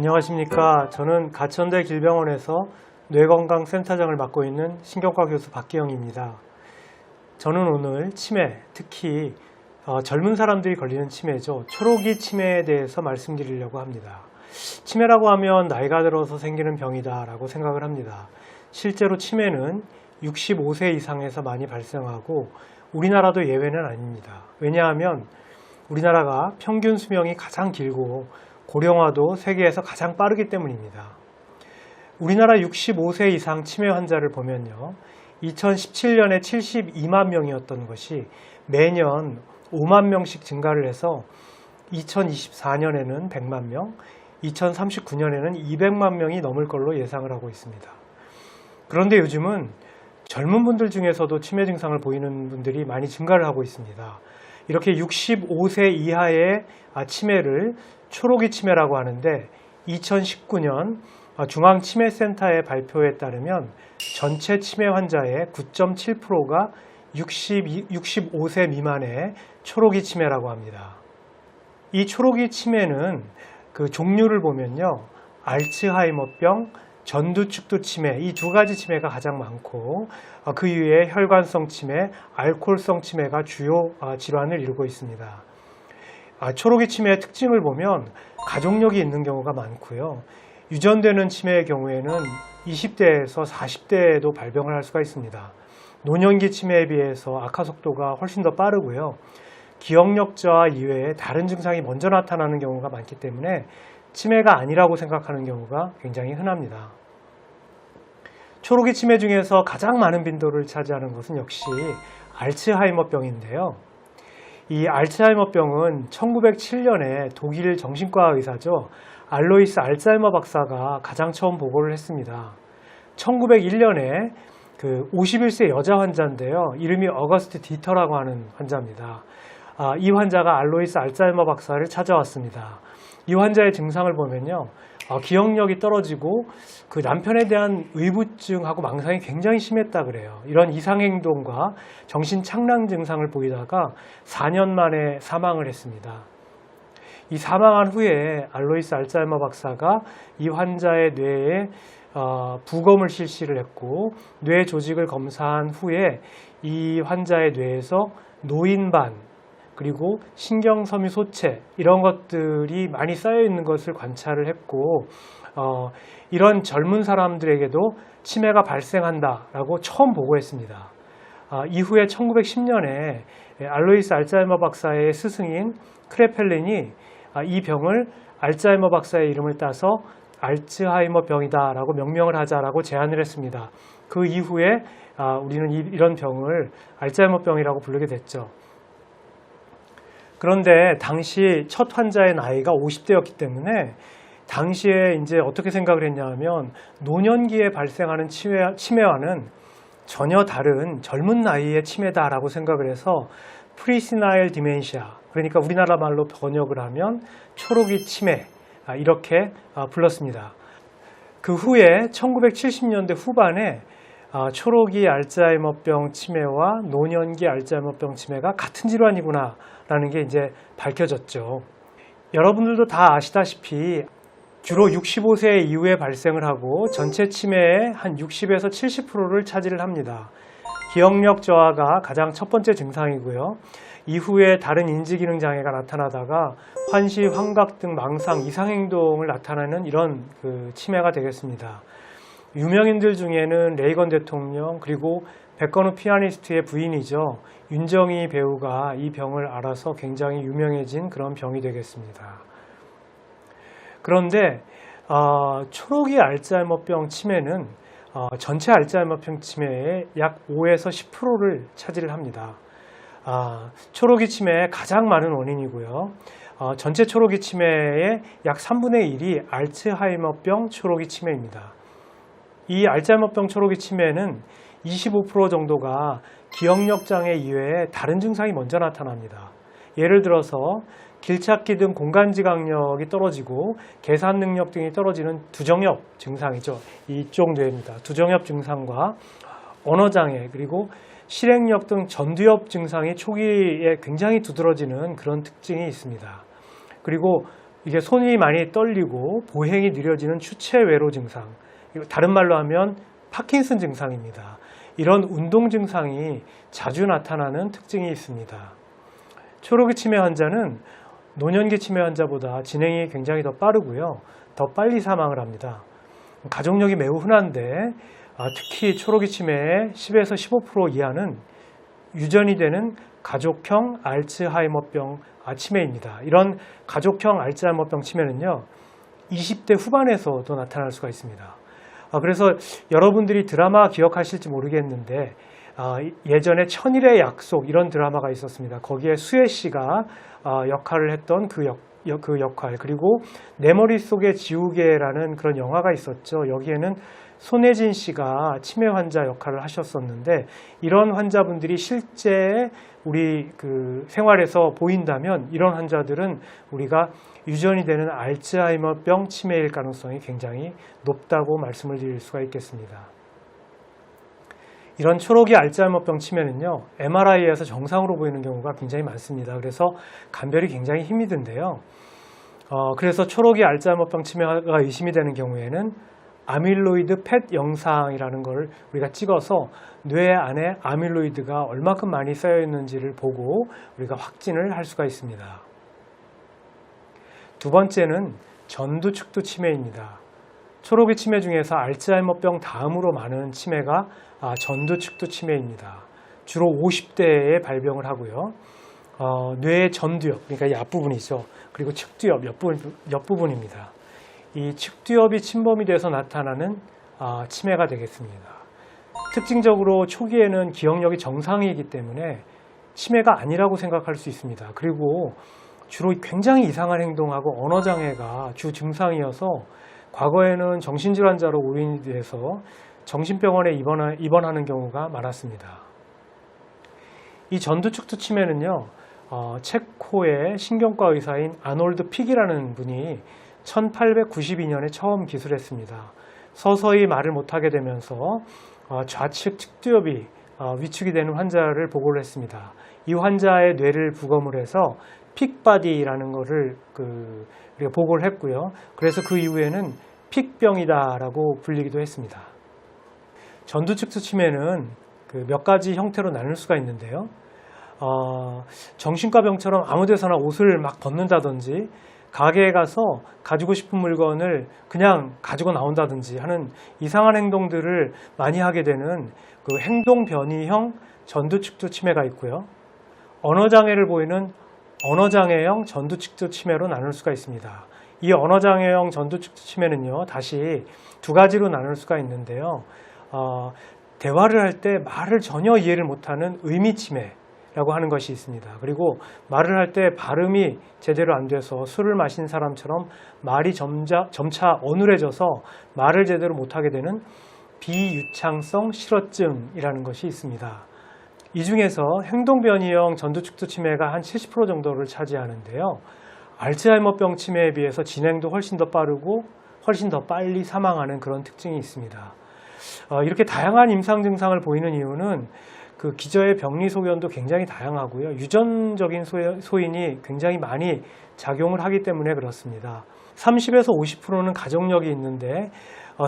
안녕하십니까. 저는 가천대 길병원에서 뇌건강센터장을 맡고 있는 신경과 교수 박기영입니다. 저는 오늘 치매, 특히 젊은 사람들이 걸리는 치매죠. 초록이 치매에 대해서 말씀드리려고 합니다. 치매라고 하면 나이가 들어서 생기는 병이다 라고 생각을 합니다. 실제로 치매는 65세 이상에서 많이 발생하고 우리나라도 예외는 아닙니다. 왜냐하면 우리나라가 평균 수명이 가장 길고 고령화도 세계에서 가장 빠르기 때문입니다. 우리나라 65세 이상 치매 환자를 보면요. 2017년에 72만 명이었던 것이 매년 5만 명씩 증가를 해서 2024년에는 100만 명, 2039년에는 200만 명이 넘을 걸로 예상을 하고 있습니다. 그런데 요즘은 젊은 분들 중에서도 치매 증상을 보이는 분들이 많이 증가를 하고 있습니다. 이렇게 65세 이하의 치매를 초록이 치매라고 하는데 2019년 중앙치매센터의 발표에 따르면 전체 치매 환자의 9.7%가 65세 미만의 초록이 치매라고 합니다. 이 초록이 치매는 그 종류를 보면요. 알츠하이머병, 전두축두 치매 이 두 가지 치매가 가장 많고 그 이외에 혈관성 치매, 알코올성 치매가 주요 질환을 이루고 있습니다. 초록이 치매의 특징을 보면 가족력이 있는 경우가 많고요. 유전되는 치매의 경우에는 20대에서 40대에도 발병을 할 수가 있습니다. 노년기 치매에 비해서 악화 속도가 훨씬 더 빠르고요. 기억력 저하 이외에 다른 증상이 먼저 나타나는 경우가 많기 때문에 치매가 아니라고 생각하는 경우가 굉장히 흔합니다. 초록이 치매 중에서 가장 많은 빈도를 차지하는 것은 역시 알츠하이머병인데요. 이 알츠하이머병은 1907년에 독일 정신과 의사죠. 알로이스 알츠하이머 박사가 가장 처음 보고를 했습니다. 1901년에 그 51세 여자 환자인데요. 이름이 어거스트 디터라고 하는 환자입니다. 이 환자가 알로이스 알츠하이머 박사를 찾아왔습니다. 이 환자의 증상을 보면요. 기억력이 떨어지고 그 남편에 대한 의부증하고 망상이 굉장히 심했다 그래요. 이런 이상행동과 정신착란 증상을 보이다가 4년 만에 사망을 했습니다. 이 사망한 후에 알로이스 알츠하이머 박사가 이 환자의 뇌에 부검을 실시를 했고 뇌 조직을 검사한 후에 이 환자의 뇌에서 노인반 그리고 신경섬유 소체 이런 것들이 많이 쌓여 있는 것을 관찰을 했고 이런 젊은 사람들에게도 치매가 발생한다라고 처음 보고했습니다. 이후에 1910년에 알로이스 알츠하이머 박사의 스승인 크레펠린이 이 병을 알츠하이머 박사의 이름을 따서 알츠하이머병이다라고 명명을 하자라고 제안을 했습니다. 그 이후에 우리는 이런 병을 알츠하이머병이라고 부르게 됐죠. 그런데 당시 첫 환자의 나이가 50대였기 때문에 당시에 이제 어떻게 생각을 했냐면 노년기에 발생하는 치매와는 전혀 다른 젊은 나이의 치매다라고 생각을 해서 프리시나일 디멘시아 그러니까 우리나라 말로 번역을 하면 초록이 치매 이렇게 불렀습니다. 그 후에 1970년대 후반에 초록이 알츠하이머병 치매와 노년기 알츠하이머병 치매가 같은 질환이구나 라는 게 이제 밝혀졌죠. 여러분들도 다 아시다시피 주로 65세 이후에 발생을 하고 전체 치매의 한 60에서 70%를 차지를 합니다. 기억력 저하가 가장 첫 번째 증상이고요. 이후에 다른 인지기능 장애가 나타나다가 환시, 환각 등 망상, 이상행동을 나타내는 이런 치매가 되겠습니다. 유명인들 중에는 레이건 대통령 그리고 백건우 피아니스트의 부인이죠. 윤정희 배우가 이 병을 앓아서 굉장히 유명해진 그런 병이 되겠습니다. 그런데 초록이 알츠하이머병 치매는 전체 알츠하이머병 치매의 약 5에서 10%를 차지를 합니다. 초록이 치매의 가장 많은 원인이고요. 전체 초록이 치매의 약 3분의 1이 알츠하이머병 초록이 치매입니다. 이 알츠하이머병 초록이 치매는 25% 정도가 기억력 장애 이외에 다른 증상이 먼저 나타납니다. 예를 들어서 길찾기 등 공간지각력이 떨어지고 계산 능력 등이 떨어지는 두정엽 증상이죠. 이쪽 뇌입니다. 두정엽 증상과 언어장애 그리고 실행력 등 전두엽 증상이 초기에 굉장히 두드러지는 그런 특징이 있습니다. 그리고 이게 손이 많이 떨리고 보행이 느려지는 추체외로 증상, 다른 말로 하면 파킨슨 증상입니다. 이런 운동 증상이 자주 나타나는 특징이 있습니다. 초록이 치매 환자는 노년기 치매 환자보다 진행이 굉장히 더 빠르고요. 더 빨리 사망을 합니다. 가족력이 매우 흔한데 특히 초록이 치매의 10에서 15% 이하는 유전이 되는 가족형 알츠하이머병 치매입니다. 이런 가족형 알츠하이머병 치매는요, 20대 후반에서도 나타날 수가 있습니다. 그래서 여러분들이 드라마 기억하실지 모르겠는데 예전에 천일의 약속 이런 드라마가 있었습니다. 거기에 수혜 씨가 역할을 했던 그 역할, 그리고 내 머릿속의 지우개라는 그런 영화가 있었죠. 여기에는 손혜진 씨가 치매 환자 역할을 하셨었는데, 이런 환자분들이 실제 우리 그 생활에서 보인다면 이런 환자들은 우리가 유전이 되는 알츠하이머병 치매일 가능성이 굉장히 높다고 말씀을 드릴 수가 있겠습니다. 이런 초록이 알츠하이머병 치매는요, MRI에서 정상으로 보이는 경우가 굉장히 많습니다. 그래서 감별이 굉장히 힘이 든데요. 그래서 초록이 알츠하이머병 치매가 의심이 되는 경우에는 아밀로이드 펫 영상이라는 걸 우리가 찍어서 뇌 안에 아밀로이드가 얼마큼 많이 쌓여 있는지를 보고 우리가 확진을 할 수가 있습니다. 두 번째는 전두축두 치매입니다. 초록이 치매 중에서 알츠하이머병 다음으로 많은 치매가 전두축두 치매입니다. 주로 50대에 발병을 하고요. 뇌의 전두엽, 그러니까 이 앞부분이죠. 그리고 측두엽, 옆부분입니다. 이 측두엽이 침범이 돼서 나타나는 치매가 되겠습니다. 특징적으로 초기에는 기억력이 정상이기 때문에 치매가 아니라고 생각할 수 있습니다. 그리고 주로 굉장히 이상한 행동하고 언어장애가 주 증상이어서 과거에는 정신질환자로 오인이 돼서 정신병원에 입원하는 경우가 많았습니다. 이 전두축두 치매는요, 체코의 신경과 의사인 아놀드 픽이라는 분이 1892년에 처음 기술했습니다. 서서히 말을 못하게 되면서 좌측 측두엽이 위축이 되는 환자를 보고를 했습니다. 이 환자의 뇌를 부검을 해서 픽바디라는 것을 우리가 보고를 했고요. 그래서 그 이후에는 픽병이다라고 불리기도 했습니다. 전두축두 치매는 몇 가지 형태로 나눌 수가 있는데요. 정신과 병처럼 아무 데서나 옷을 막 벗는다든지, 가게에 가서 가지고 싶은 물건을 그냥 가지고 나온다든지 하는 이상한 행동들을 많이 하게 되는 그 행동변이형 전두축두 치매가 있고요. 언어장애를 보이는 언어장애형 전두축두 치매로 나눌 수가 있습니다. 이 언어장애형 전두축두 치매는요, 다시 두 가지로 나눌 수가 있는데요. 대화를 할 때 말을 전혀 이해를 못하는 의미치매 라고 하는 것이 있습니다. 그리고 말을 할 때 발음이 제대로 안 돼서 술을 마신 사람처럼 말이 점차 어눌해져서 말을 제대로 못하게 되는 비유창성 실어증이라는 것이 있습니다. 이 중에서 행동변이형 전두축두 치매가 한 70% 정도를 차지하는데요. 알츠하이머병 치매에 비해서 진행도 훨씬 더 빠르고 훨씬 더 빨리 사망하는 그런 특징이 있습니다. 이렇게 다양한 임상 증상을 보이는 이유는 그 기저의 병리 소견도 굉장히 다양하고요. 유전적인 소인이 굉장히 많이 작용을 하기 때문에 그렇습니다. 30에서 50%는 가족력이 있는데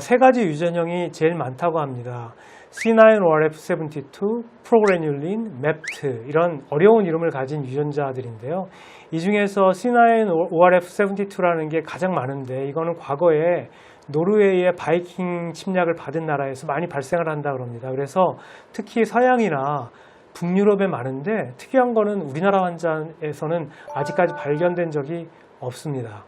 세 가지 유전형이 제일 많다고 합니다. C9orf72, 프로그래뉼린, MEPT 이런 어려운 이름을 가진 유전자들인데요. 이 중에서 C9orf72라는 게 가장 많은데, 이거는 과거에 노르웨이의 바이킹 침략을 받은 나라에서 많이 발생을 한다고 합니다. 그래서 특히 서양이나 북유럽에 많은데, 특이한 거는 우리나라 환자에서는 아직까지 발견된 적이 없습니다.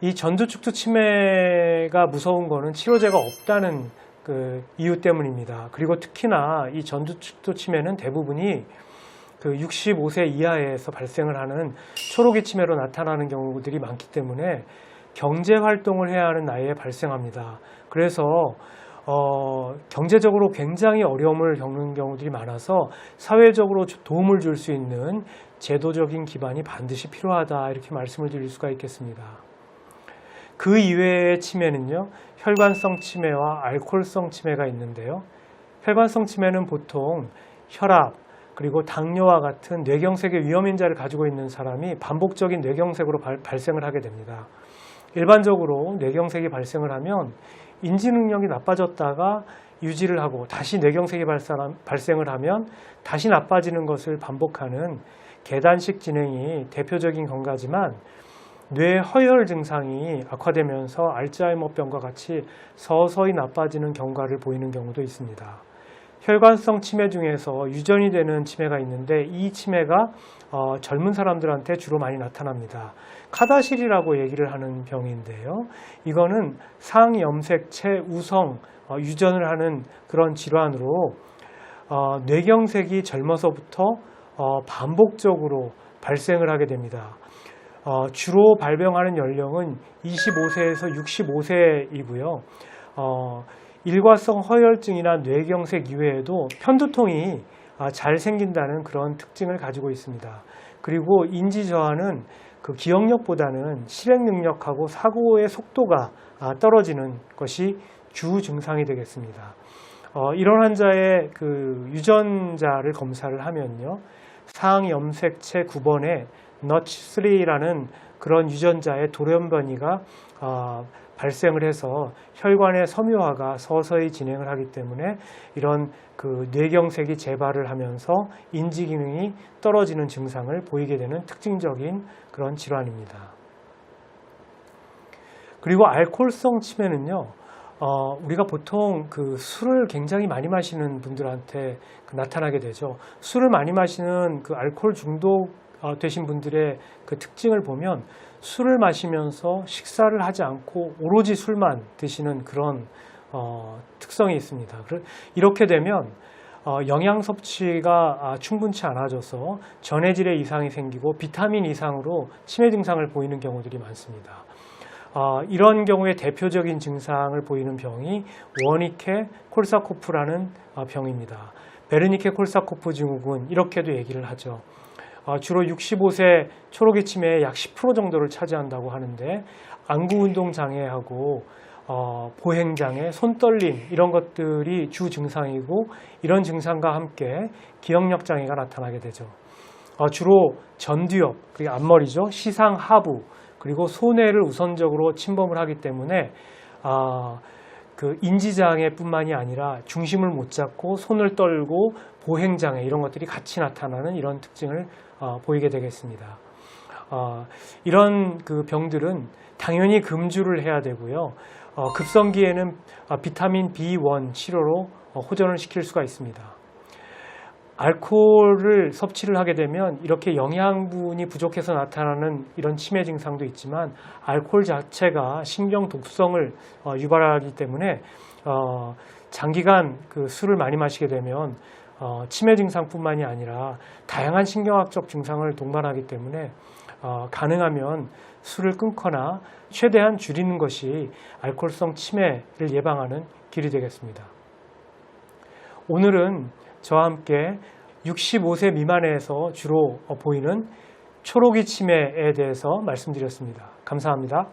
이 전두축두 치매가 무서운 거는 치료제가 없다는 그 이유 때문입니다. 그리고 특히나 이 전두축두 치매는 대부분이 그 65세 이하에서 발생을 하는 초록이 치매로 나타나는 경우들이 많기 때문에 경제 활동을 해야 하는 나이에 발생합니다. 그래서 경제적으로 굉장히 어려움을 겪는 경우들이 많아서 사회적으로 도움을 줄 수 있는 제도적인 기반이 반드시 필요하다, 이렇게 말씀을 드릴 수가 있겠습니다. 그 이외의 치매는요, 혈관성 치매와 알코올성 치매가 있는데요. 혈관성 치매는 보통 혈압, 그리고 당뇨와 같은 뇌경색의 위험 인자를 가지고 있는 사람이 반복적인 뇌경색으로 발생을 하게 됩니다. 일반적으로 뇌경색이 발생을 하면 인지 능력이 나빠졌다가 유지를 하고 다시 뇌경색이 발생을 하면 다시 나빠지는 것을 반복하는 계단식 진행이 대표적인 경과지만 뇌 허혈 증상이 악화되면서 알츠하이머병과 같이 서서히 나빠지는 경과를 보이는 경우도 있습니다. 혈관성 치매 중에서 유전이 되는 치매가 있는데 이 치매가 젊은 사람들한테 주로 많이 나타납니다. 카다실이라고 얘기를 하는 병인데요. 이거는 상염색체 우성 유전을 하는 그런 질환으로 뇌경색이 젊어서부터 반복적으로 발생을 하게 됩니다. 주로 발병하는 연령은 25세에서 65세이고요. 일과성 허혈증이나 뇌경색 이외에도 편두통이 잘 생긴다는 그런 특징을 가지고 있습니다. 그리고 인지 저하는 그 기억력보다는 실행 능력하고 사고의 속도가 떨어지는 것이 주 증상이 되겠습니다. 이런 환자의 그 유전자를 검사를 하면요, 상염색체 9번에 NOTCH3라는 그런 유전자의 돌연변이가 발생을 해서 혈관의 섬유화가 서서히 진행을 하기 때문에 이런 그 뇌경색이 재발을 하면서 인지 기능이 떨어지는 증상을 보이게 되는 특징적인 그런 질환입니다. 그리고 알코올성 치매는요, 우리가 보통 그 술을 굉장히 많이 마시는 분들한테 나타나게 되죠. 술을 많이 마시는 그 알코올 중독 되신 분들의 그 특징을 보면 술을 마시면서 식사를 하지 않고 오로지 술만 드시는 그런 특성이 있습니다. 이렇게 되면 영양 섭취가 충분치 않아져서 전해질의 이상이 생기고 비타민 이상으로 치매 증상을 보이는 경우들이 많습니다. 이런 경우에 대표적인 증상을 보이는 병이 워니케 콜사코프라는 병입니다. 베르니케 콜사코프 증후군 이렇게도 얘기를 하죠. 주로 65세 초록이 치매의 약 10% 정도를 차지한다고 하는데 안구운동 장애하고 보행장애, 손떨림 이런 것들이 주 증상이고 이런 증상과 함께 기억력 장애가 나타나게 되죠. 주로 전두엽, 그리고 앞머리죠, 시상 하부 그리고 손해를 우선적으로 침범을 하기 때문에 그 인지장애뿐만이 아니라 중심을 못 잡고 손을 떨고 보행장애 이런 것들이 같이 나타나는 이런 특징을 보이게 되겠습니다. 이런 그 병들은 당연히 금주를 해야 되고요. 급성기에는 비타민 B1 치료로 호전을 시킬 수가 있습니다. 알코올을 섭취를 하게 되면 이렇게 영양분이 부족해서 나타나는 이런 치매 증상도 있지만 알코올 자체가 신경 독성을 유발하기 때문에 장기간 그 술을 많이 마시게 되면 치매 증상뿐만이 아니라 다양한 신경학적 증상을 동반하기 때문에 가능하면 술을 끊거나 최대한 줄이는 것이 알코올성 치매를 예방하는 길이 되겠습니다. 오늘은 저와 함께 65세 미만에서 주로 보이는 초록이 치매에 대해서 말씀드렸습니다. 감사합니다.